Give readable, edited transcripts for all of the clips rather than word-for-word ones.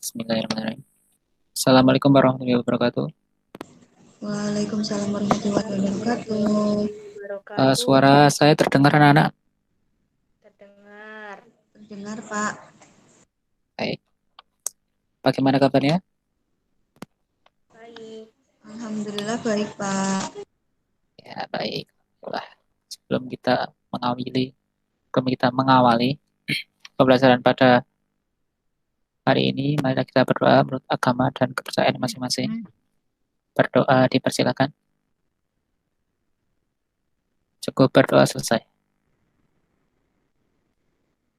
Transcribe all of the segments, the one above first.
Bismillahirrahmanirrahim. Assalamualaikum warahmatullahi wabarakatuh. Waalaikumsalam warahmatullahi wabarakatuh. Wabarakatuh. Suara saya terdengar anak-anak? Terdengar. Terdengar, Pak. Baik. Bagaimana kabarnya? Baik. Alhamdulillah baik, Pak. Ya, baik. Itulah. Sebelum kita mengawali pembelajaran pada hari ini, mari kita berdoa menurut agama dan kepercayaan masing-masing. Berdoa dipersilakan. Cukup berdoa selesai.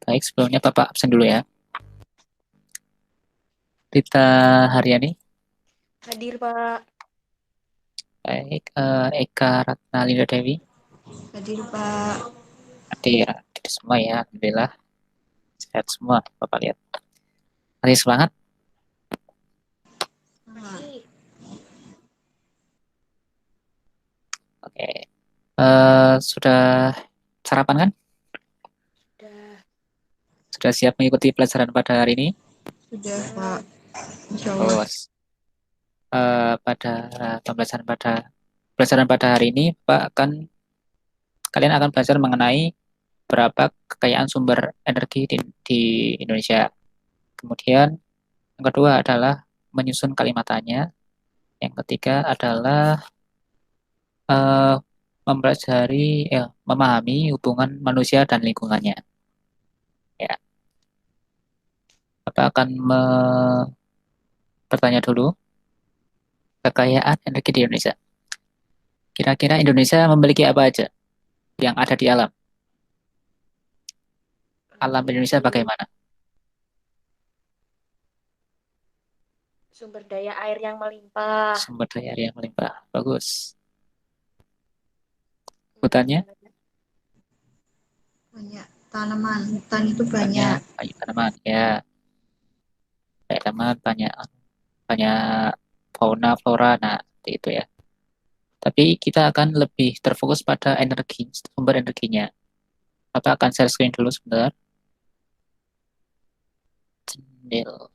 Baik, sebelumnya Bapak absen dulu ya. Rita Haryani. Hadir, Pak. Baik, Eka Ratna Linda Dewi. Hadir, Pak. Hadir semua ya, alhamdulillah. Sehat semua, Bapak lihat. Masih semangat? Masih. Oke. Sudah sarapan kan? Sudah. Sudah siap mengikuti pelajaran pada hari ini? Sudah, Pak. Insya Allah. Pada pelajaran pada hari ini, kalian akan belajar mengenai berapa kekayaan sumber energi di Indonesia. Kemudian yang kedua adalah menyusun kalimat tanya. Yang ketiga adalah memahami hubungan manusia dan lingkungannya. Ya, Bapak akan bertanya dulu kekayaan energi di Indonesia. Kira-kira Indonesia memiliki apa aja yang ada di alam? Alam Indonesia bagaimana? Sumber daya air yang melimpah. Sumber daya air yang melimpah. Bagus. Hutannya? Banyak tanaman. Hutan itu banyak. Banyak tanaman, ya. Banyak tanaman, banyak fauna, flora, nah, seperti itu ya. Tapi kita akan lebih terfokus pada energi, sumber energinya. Bapak akan share screen dulu sebentar. Jendel.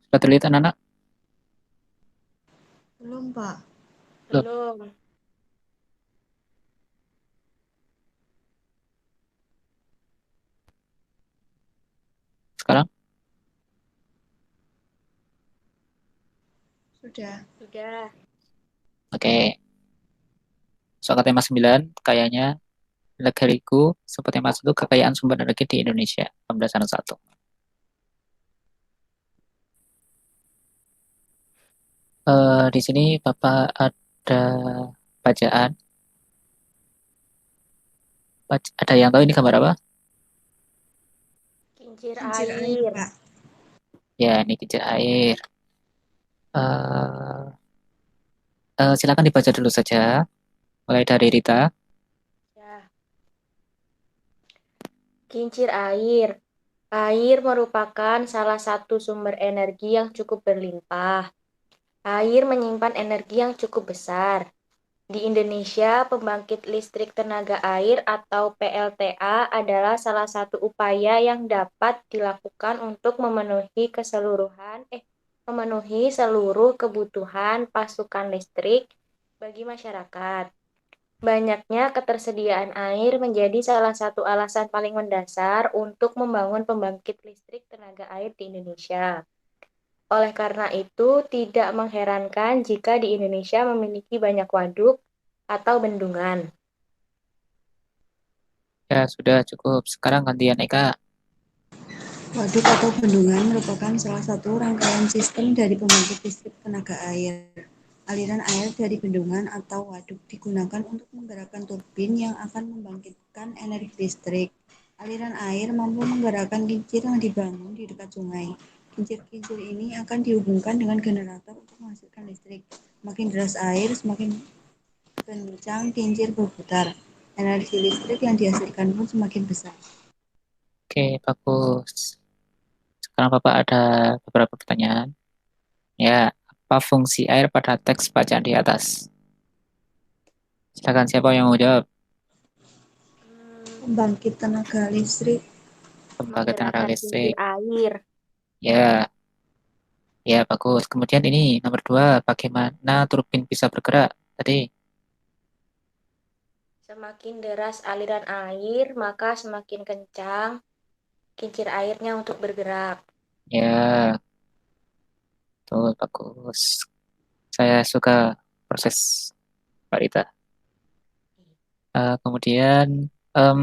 Sudah terlihat anak-anak? Belum, Pak. Belum. Sekarang? Sudah. Sudah. Oke. Soal tema 9, kayaknya negeriku seperti tema 1, kekayaan sumber energi di Indonesia. Pembahasan 1. Di sini Bapak ada bacaan. Ada yang tahu ini gambar apa? Kincir Kincir air, air. Pak. Ya, ini kincir air. Silakan dibaca dulu saja. Mulai dari Rita. Ya. Kincir air. Air merupakan salah satu sumber energi yang cukup berlimpah. Air menyimpan energi yang cukup besar. Di Indonesia, pembangkit listrik tenaga air atau PLTA adalah salah satu upaya yang dapat dilakukan untuk memenuhi seluruh kebutuhan pasokan listrik bagi masyarakat. Banyaknya ketersediaan air menjadi salah satu alasan paling mendasar untuk membangun pembangkit listrik tenaga air di Indonesia. Oleh karena itu, tidak mengherankan jika di Indonesia memiliki banyak waduk atau bendungan. Ya, sudah cukup. Sekarang gantian Eka. Waduk atau bendungan merupakan salah satu rangkaian sistem dari pembangkit listrik tenaga air. Aliran air dari bendungan atau waduk digunakan untuk menggerakkan turbin yang akan membangkitkan energi listrik. Aliran air mampu menggerakkan kincir yang dibangun di dekat sungai. Kincir-kincir ini akan dihubungkan dengan generator untuk menghasilkan listrik. Makin deras air, semakin kencang kincir berputar. energi listrik yang dihasilkan pun semakin besar. Oke, bagus. Sekarang Bapak ada beberapa pertanyaan. Ya, apa fungsi air pada teks bacaan di atas? Silakan siapa yang mau jawab? Pembangkit tenaga listrik. Pembangkit tenaga Menggerakkan kincir listrik. air. Ya, ya bagus. Kemudian ini nomor 2, bagaimana turbin bisa bergerak? Tadi, Semakin deras aliran air, maka semakin kencang kincir airnya untuk bergerak. ya, tuh bagus. Saya suka proses Pak Rita. Kemudian em,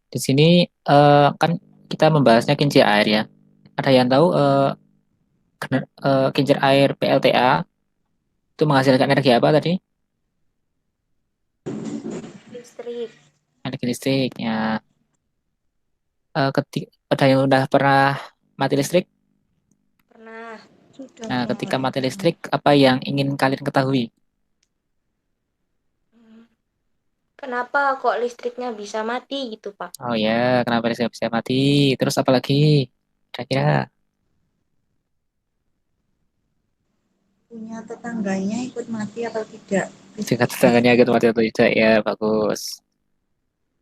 di sini kan kita membahasnya kincir air ya. Ada yang tahu kincir air PLTA itu menghasilkan energi apa tadi? Listrik. Energi listrik. Ya, ada yang udah pernah mati listrik? Pernah. Sudah Nah, ketika pernah. mati listrik, apa yang ingin kalian ketahui? Kenapa kok listriknya bisa mati gitu, Pak? Oh ya, kenapa listrik bisa mati? Terus apa lagi? Kira-kira Punya tetangganya ikut mati atau tidak jika listriknya. tetangganya gitu mati atau tidak? Ya, bagus.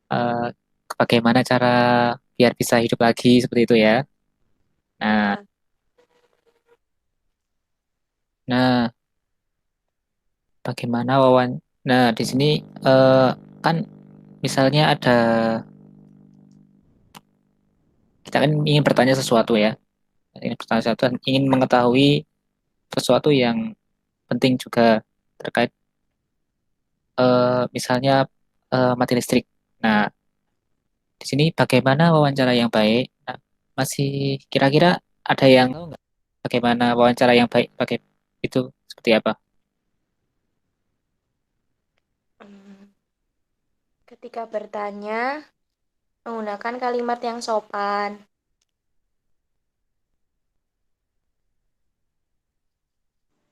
Eh, Bagaimana cara biar bisa hidup lagi seperti itu ya? Nah, Ya. nah, bagaimana wawan? Nah, di sini eh, kan misalnya ada kita kan ingin bertanya sesuatu ya, ingin bertanya sesuatu, dan ingin mengetahui sesuatu yang penting juga terkait misalnya mati listrik. Nah, di sini bagaimana wawancara yang baik? Nah, masih kira-kira ada yang tahu nggak bagaimana wawancara yang baik pakai itu seperti apa? Hmm, Ketika bertanya, menggunakan kalimat yang sopan.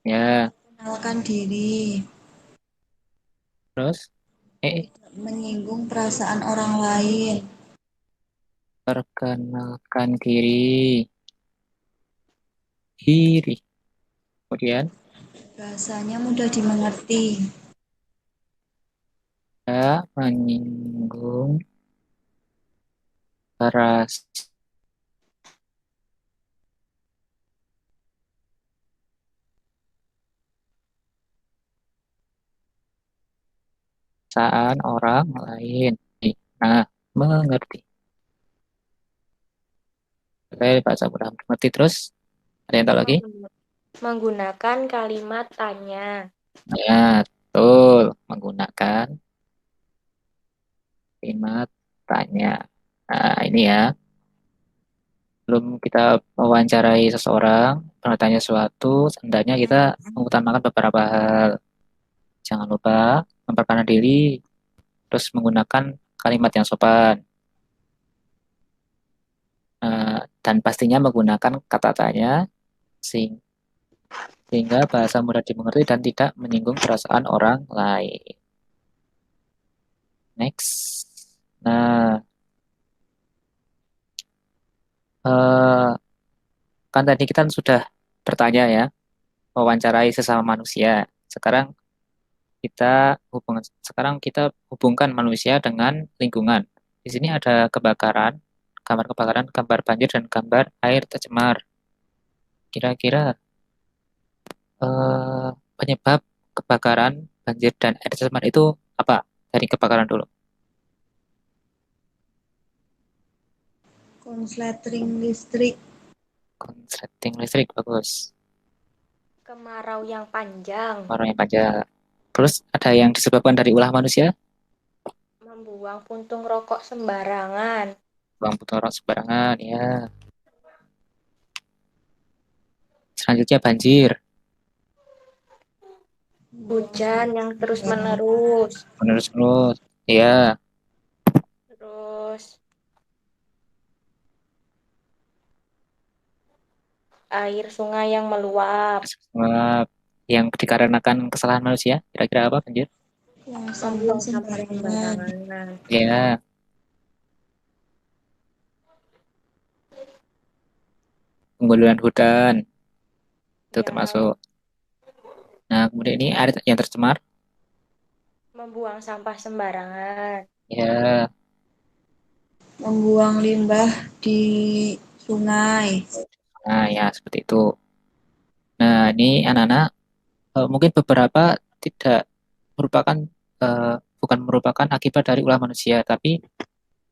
Ya, Kenalkan diri. terus Menyinggung perasaan orang lain. perkenalkan diri. Kemudian Bahasanya mudah dimengerti. ya, menyinggung perasaan orang lain. Nah, mengerti. Oke, bahasa mudah mengerti terus. Ada yang tahu lagi? Menggunakan kalimat tanya. Ya, betul. Menggunakan kalimat tanya. Nah, ini ya. Sebelum kita mewawancarai seseorang, bertanya sesuatu, seandainya kita mengutamakan beberapa hal. Jangan lupa memperkenalkan diri, terus menggunakan kalimat yang sopan. Dan pastinya menggunakan kata tanya, sehingga bahasa mudah dimengerti dan tidak menyinggung perasaan orang lain. Next. Nah, eh, kan tadi kita sudah bertanya ya, mewawancarai sesama manusia. Sekarang kita hubungkan manusia dengan lingkungan. Di sini ada kebakaran, gambar banjir dan gambar air tercemar. Kira-kira penyebab kebakaran, banjir dan air tercemar itu apa? Dari kebakaran dulu. Konsletting listrik. Konsleting listrik bagus. Kemarau yang panjang. Orang yang panjang. Terus ada yang disebabkan dari ulah manusia, Membuang puntung rokok sembarangan. buang orang sembarangan ya. Selanjutnya banjir, Hujan yang Sembarangan. terus-menerus. menerus-menerus. Ya, Terus air sungai yang meluap. sebab yang dikarenakan kesalahan manusia, kira-kira apa banjir? Buang sampah Membuang sampah sembarangan. sembarangan. Ya, penggundulan hutan itu Ya, termasuk. Nah, kemudian ini air yang tercemar. membuang sampah sembarangan. Ya, Membuang limbah di sungai. nah ya seperti itu. Nah, ini anak-anak mungkin beberapa tidak merupakan bukan merupakan akibat dari ulah manusia, tapi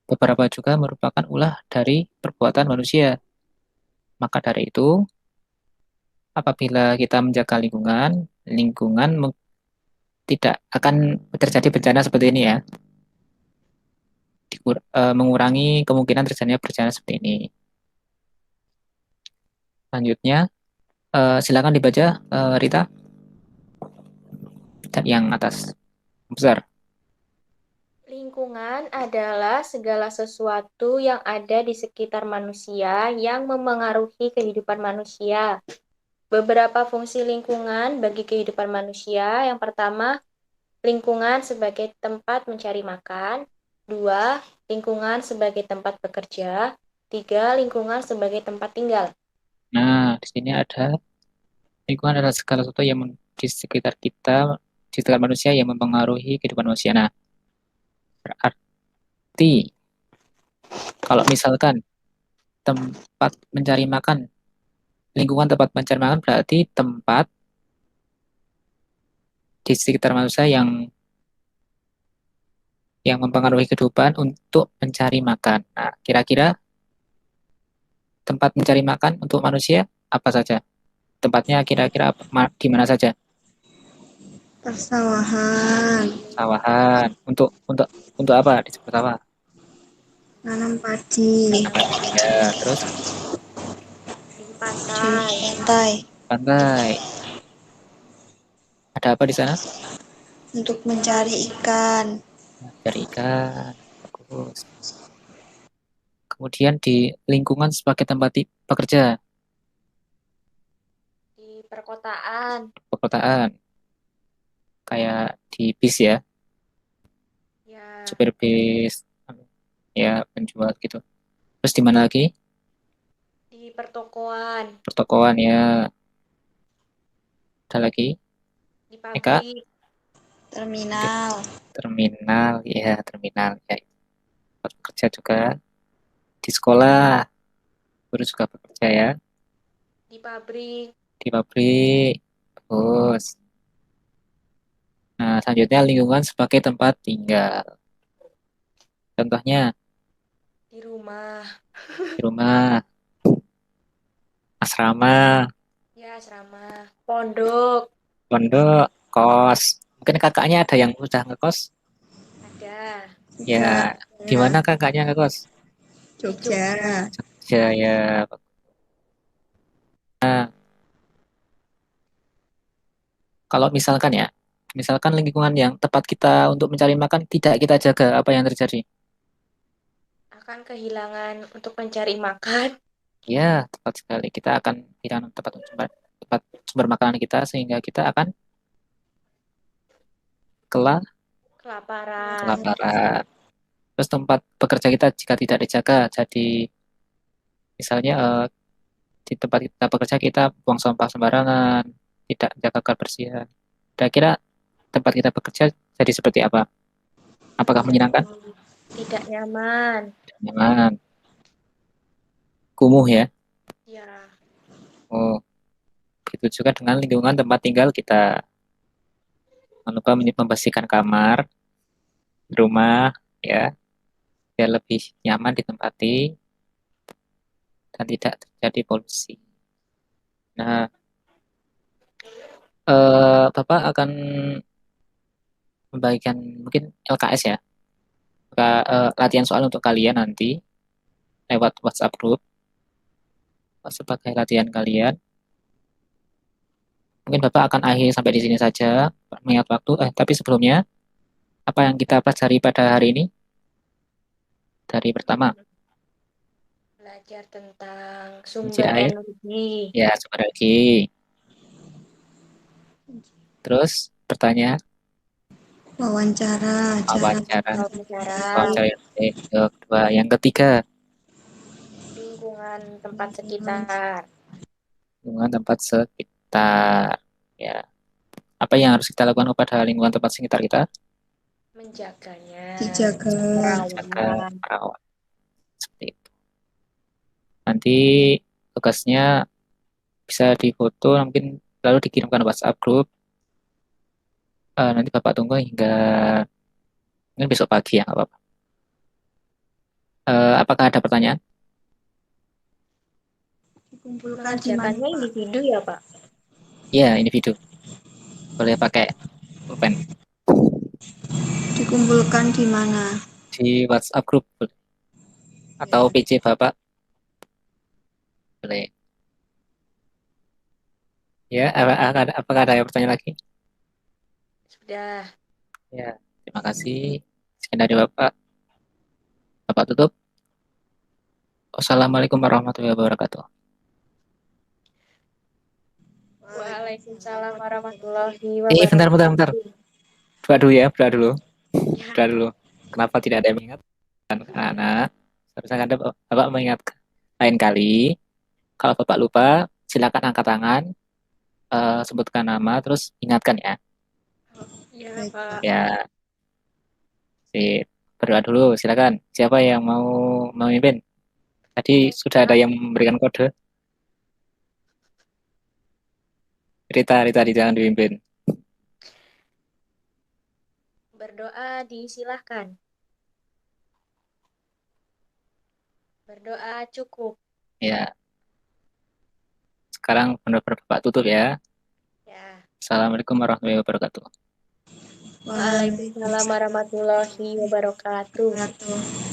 beberapa juga merupakan ulah dari perbuatan manusia. Maka dari itu, apabila kita menjaga lingkungan, lingkungan tidak akan terjadi bencana seperti ini ya. Mengurangi kemungkinan terjadinya bencana seperti ini. Selanjutnya, silakan dibaca, Rita, yang atas besar. Lingkungan adalah segala sesuatu yang ada di sekitar manusia yang memengaruhi kehidupan manusia. Beberapa fungsi lingkungan bagi kehidupan manusia. Yang pertama, lingkungan sebagai tempat mencari makan. Dua, lingkungan sebagai tempat bekerja. Tiga, lingkungan sebagai tempat tinggal. Nah, di sini ada lingkungan adalah segala sesuatu yang di sekitar kita, di sekitar manusia yang mempengaruhi kehidupan manusia. Nah, berarti kalau misalkan tempat mencari makan, lingkungan tempat mencari makan berarti tempat di sekitar manusia yang mempengaruhi kehidupan untuk mencari makan. Nah, kira-kira tempat mencari makan untuk manusia apa saja? Tempatnya kira-kira di mana saja? Persawahan. Sawahan. Untuk apa disebut sawah? Nanam padi. Ya, terus Di Di pantai. pantai. pantai. Ada apa di sana? Untuk mencari ikan. Cari ikan. Bagus. Kemudian di lingkungan sebagai tempat bekerja, Di perkotaan. perkotaan, kayak di bis ya, Ya, supir bis, ya penjual gitu. Terus di mana lagi? di pertokoan. Pertokoan ya. Ada lagi? Di Eka? pabrik. Terminal. Terminal, ya terminal. Ya, tempat bekerja juga. Di sekolah, guru juga bekerja ya. Di pabrik. Di pabrik, terus. Nah, selanjutnya lingkungan sebagai tempat tinggal. Contohnya Di rumah. di rumah, asrama, Ya, asrama. Pondok. pondok, kos. Mungkin kakaknya ada yang udah ngekos? Ada. Ya, di Ya. mana kakaknya ngekos? Di Jogja. Jogja. Ya, ya. Nah, kalau misalkan lingkungan yang tepat kita untuk mencari makan tidak kita jaga, apa yang terjadi? Akan kehilangan untuk mencari makan. Ya, tepat sekali. Kita akan kehilangan tempat sumber makanan kita sehingga kita akan kelak Kelaparan. kelaparan. Terus tempat bekerja kita jika tidak dijaga, jadi misalnya di tempat kita bekerja kita buang sampah sembarangan, tidak menjaga kebersihan. Kira-kira tempat kita bekerja jadi seperti apa? Apakah Jadi menyenangkan? tidak nyaman. Nyaman, kumuh ya. Ya, Oh, begitu juga dengan lingkungan tempat tinggal kita. Jangan lupa membersihkan kamar, rumah, ya, biar lebih nyaman ditempati dan tidak terjadi polusi. Nah, Bapak akan membagikan mungkin LKS ya, latihan soal untuk kalian nanti lewat WhatsApp group sebagai latihan kalian. Mungkin Bapak akan akhiri sampai di sini saja, mengingat waktu. Tapi sebelumnya, apa yang kita pelajari pada hari ini? Dari pertama, belajar tentang kunci sumber air, energi. ya sumber lagi. Terus bertanya, Wawancara, cara wawancara, Wawancara, wawancara yang baik. Yang kedua, yang ketiga, lingkungan tempat sekitar, lingkungan tempat sekitar. Ya, apa yang harus kita lakukan kepada lingkungan tempat sekitar kita? menjaganya, dijaga. Jaga, merawat. merawat. Seperti itu. Nanti tugasnya bisa difoto, mungkin lalu dikirimkan WhatsApp grup. Nanti Bapak tunggu hingga mungkin besok pagi ya, nggak apa-apa. Apakah ada pertanyaan? Dikumpulkan di mana, Mengerjakannya Pak? individu ya, Pak? Ya, individu. Boleh pakai pulpen. Dikumpulkan di mana? Di WhatsApp grup boleh. Atau Ya. PC Bapak boleh. Ya, apakah ada yang pertanyaan lagi? Sudah. Ya, terima kasih. Sekian dari Bapak. Bapak tutup. Wassalamualaikum warahmatullahi wabarakatuh. Waalaikumsalam warahmatullahi Bentar, bentar, bentar. wabarakatuh. Doa dulu ya, doa dulu. Ya, Doa dulu. Kenapa tidak ada yang mengingatkan? Karena seharusnya ada Bapak mengingatkan. Lain kali, kalau Bapak lupa, silakan angkat tangan, sebutkan nama, terus ingatkan ya. ya, Baik, Pak. Ya, sip. Berdoa dulu, silakan. Siapa yang mau memimpin? Tadi sudah ada yang memberikan kode. Rita, jangan dipimpin. Berdoa disilahkan. Berdoa cukup. Ya, sekarang benar-benar Bapak tutup ya. Ya. Assalamualaikum warahmatullahi wabarakatuh. Waalaikumsalam warahmatullahi wabarakatuh. wabarakatuh.